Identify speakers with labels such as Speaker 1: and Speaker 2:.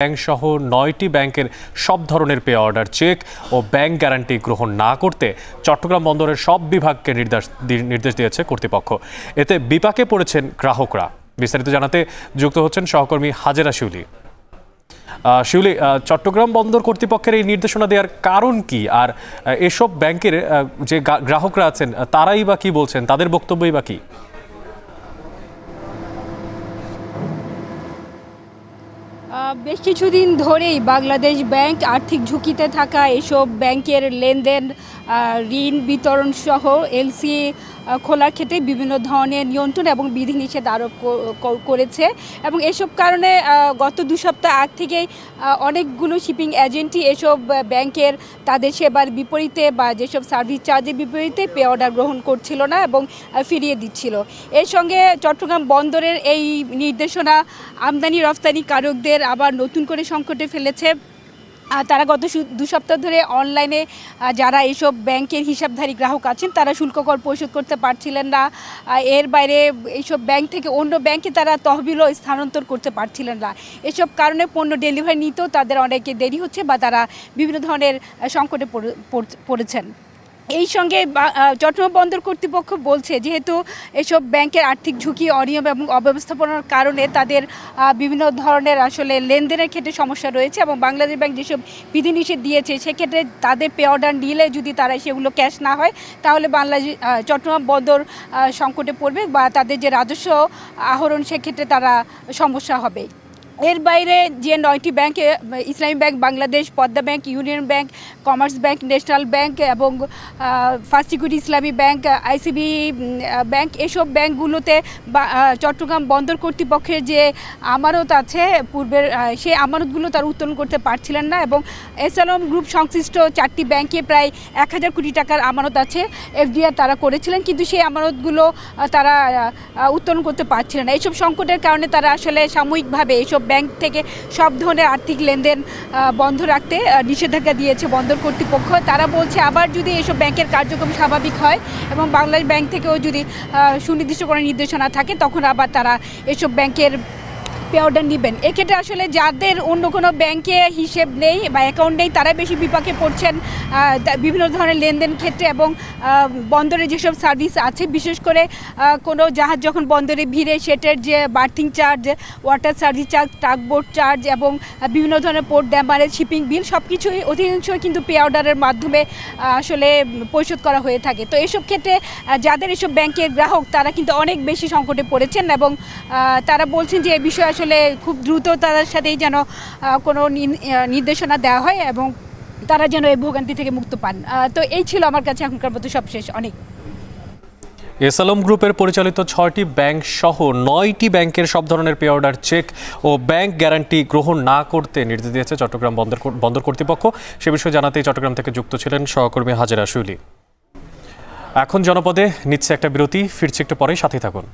Speaker 1: Bank সহ ৯টি ব্যাংকের সব ধরনের পে অর্ডার, চেক ও ব্যাংক গ্যারান্টি গ্রহণ না করতে চট্টগ্রাম বন্দরের সব বিভাগকে নির্দেশ দিয়েছে কর্তৃপক্ষ। এতে বিপাকে পড়েছেন গ্রাহকরা। বিস্তারিত জানাতে যুক্ত হচ্ছেন সহকর্মী হাজেরা শিউলি। শিউলি, চট্টগ্রাম বন্দর কর্তৃপক্ষের এই নির্দেশনা দেওয়ার কারণ কি, আর এসব ব্যাংকের যে গ্রাহকরা আছেন তারাই বা কি বলছেন, তাদের বক্তব্যই বা কি?
Speaker 2: বেশ কিছুদিন ধরেই বাংলাদেশ ব্যাংক আর্থিক ঝুঁকিতে থাকা এসব ব্যাংকের লেনদেন, ঋণ বিতরণ সহ এলসি খোলার ক্ষেত্রে বিভিন্ন ধরনের নিয়ন্ত্রণ এবং বিধিনিষেধ আরোপ করেছে। এবং এসব কারণে গত 2 সপ্তাহ আগ থেকেই অনেকগুলো শিপিং এজেন্টই এসব ব্যাংকের তাদের সেবার বিপরীতে বা যেসব সার্ভিস চার্জের বিপরীতে পে অর্ডার গ্রহণ করছিল না এবং ফিরিয়ে দিচ্ছিল। এর সঙ্গে চট্টগ্রাম বন্দরের এই নির্দেশনা আমদানি রফতানিকারকদের আবার নতুন করে সংকটে ফেলেছে। তারা গত 2 সপ্তাহ ধরে অনলাইনে যারা এইসব ব্যাংকের হিসাবধারী গ্রাহক আছেন তারা শুল্ক কর পরিশোধ করতে পারছিলেন না। এর বাইরে এইসব ব্যাংক থেকে অন্য ব্যাংকে তারা তহবিলও স্থানান্তর করতে পারছিলেন না। এসব কারণে পণ্য ডেলিভারি নিতেও তাদের অনেকে দেরি হচ্ছে বা তারা বিভিন্ন ধরনের সংকটে পড়েছেন। এই সঙ্গে চট্টগ্রাম বন্দর কর্তৃপক্ষ বলছে, যেহেতু এসব ব্যাংকের আর্থিক ঝুঁকি, অনিয়ম এবং অব্যবস্থাপনার কারণে তাদের বিভিন্ন ধরনের আসলে লেনদেনের ক্ষেত্রে সমস্যা রয়েছে এবং বাংলাদেশ ব্যাংক যেসব বিধিনিষেধ দিয়েছে সেক্ষেত্রে তাদের পে অর্ডার নিলে যদি তারা সেগুলো ক্যাশ না হয় তাহলে চট্টগ্রাম বন্দর সংকটে পড়বে বা তাদের যে রাজস্ব আহরণ সেক্ষেত্রে তারা সমস্যা হবে। এর বাইরে যে 9টি ব্যাংকে ইসলামী bank Bangladesh, Padma bank, union bank, commerce bank, national bank এবং ফার্স্ট সিকিউরিটি ইসলামী ব্যাংক, আইসিবি ব্যাংক, এসব ব্যাংকগুলোতে চট্টগ্রাম বন্দর কর্তৃপক্ষের যে আমানত আছে পূর্বের, সেই আমানতগুলো তারা উত্তোলন করতে পারছিলেন না এবং এসএলএম গ্রুপ সংশ্লিষ্ট 4টি ব্যাংকে প্রায় 1000 কোটি টাকার আমানত আছে, এফডিআর তারা করেছিলেন, কিন্তু সেই আমানতগুলো তারা উত্তোলন করতে পারছিলেন না। এইসব সংকটের কারণে তারা আসলে সাময়িকভাবে এইসব ব্যাংক থেকে সব ধরনের আর্থিক লেনদেন বন্ধ রাখতে নিষেধাজ্ঞা দিয়েছে বন্দর কর্তৃপক্ষ। তারা বলছে আবার যদি এসব ব্যাংকের কার্যক্রম স্বাভাবিক হয় এবং বাংলাদেশ ব্যাংক থেকেও যদি সুনির্দিষ্ট কোনো নির্দেশনা থাকে তখন আবার তারা এসব ব্যাংকের পে অর্ডার নেবেন। এক্ষেত্রে আসলে যাদের অন্য কোনো ব্যাংকে হিসেব নেই বা অ্যাকাউন্ট নেই তারা বেশি বিপাকে পড়ছেন বিভিন্ন ধরনের লেনদেন ক্ষেত্রে। এবং বন্দরে যেসব সার্ভিস আছে, বিশেষ করে কোনো জাহাজ যখন বন্দরে ভিড়ে সেটার যে berthing charge, water service charge, tugboat charge এবং বিভিন্ন ধরনের পোর্ট ড্যামারেজ, শিপিং বিল সব কিছুই অধিকাংশই কিন্তু পে অর্ডারের মাধ্যমে আসলে পরিশোধ করা হয়ে থাকে। তো এসব ক্ষেত্রে যাদের এসব ব্যাংকের গ্রাহক তারা কিন্তু অনেক বেশি সংকটে পড়েছেন এবং তারা বলছেন যে এই বিষয়ে আসলে খুব দ্রুত তাদের সাথেই যেন কোনো নির্দেশনা দেওয়া হয় এবং তারা যেন এই ভোগান্তি থেকে মুক্ত পান। তো এই ছিল আমার কাছে এখনকার মতো সবশেষ। অনেক
Speaker 1: এসএলএম গ্রুপের পরিচালিত 6টি ব্যাংক সহ 9টি ব্যাংকের সব ধরনের পে অর্ডার, চেক ও ব্যাংক গ্যারান্টি গ্রহণ না করতে নির্দেশ দিয়েছে চট্টগ্রাম বন্দর কর্তৃপক্ষ। সে বিষয়ে জানাতেই চট্টগ্রাম থেকে যুক্ত ছিলেন সহকর্মী হাজেরা শিউলি। এখন জনপদে নিচ্ছে একটা বিরতি, ফিরছে একটু পরেই, সাথে থাকুন।